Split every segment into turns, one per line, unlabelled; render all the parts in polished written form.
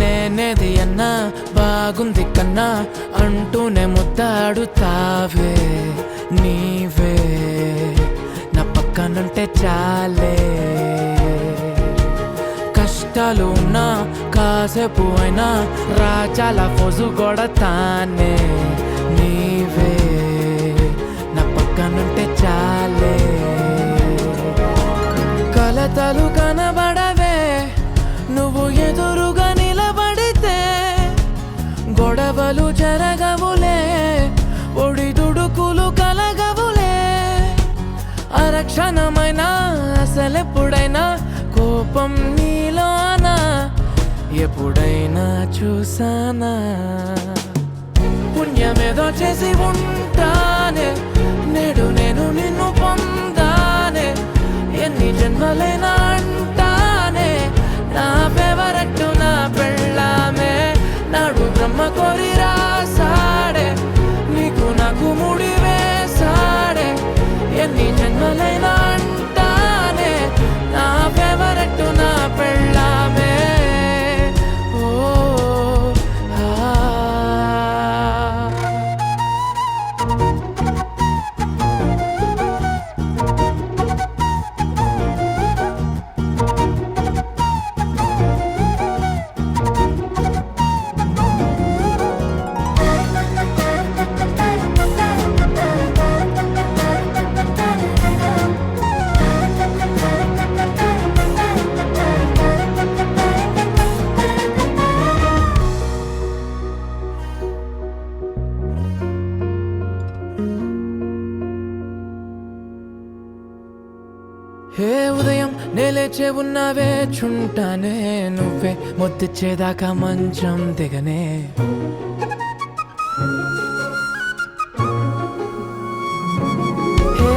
నేనేది అన్నా బాగుంది కన్నా అంటూనే ముద్దాడుతావే నీవే నా పక్కనుంటే చాలే. కష్టాలు ఉన్నా కాసేపు అయినా రాజాల ఫోజు కొడతానే నీవే నా పక్కనుంటే చాలే. కలతలు కనబడవే నువ్వు ఎదురుగా నిలబడితే, గొడవలు జరగవులే ఒడిదుడుకులు కలగవులే. అరక్షణమైనా అసలెప్పుడైనా కోపం నీలోనా ఎప్పుడైనా చూసానా? పుణ్యమేదో చేసి ఉంటానే నేడు నేను నిన్ను పొందానే. ఎన్ని జన్మలైనా అంటానే నా ఫేవరెట్ నా పెళ్ళామే. నాడు బ్రహ్మ కోరి రాసాడే నీకు నాకు ముడి వేసాడే. ఎన్ని జన్మలైనా అంటానే నా ఫేవరెట్ నా పెళ్ళామే. ఓ హే ఉదయం నేలేచే ఉన్నావే చుంటానే నువ్వే ముద్దిచ్చేదాకా మంచం దిగనే. హే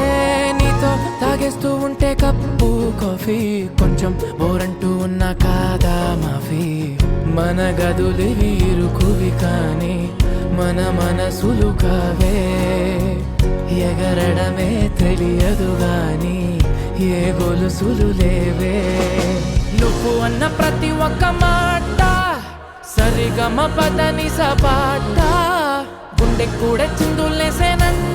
నీతో తాగేస్తూ ఉంటే కప్పు కాఫీ కొంచెం బోరంటూ ఉన్నా కాదా మాఫీ. మన గదులివి ఇరుకువి కానీ మన మనసులు కావే. ఎగరడమే తెలియదు గాని ఏ గొలుసులు లేవే. నువ్వు అన్న ప్రతి ఒక్క మాట సరిగమ పదని సపాట గుండె కూడా చిందులేసేనన్న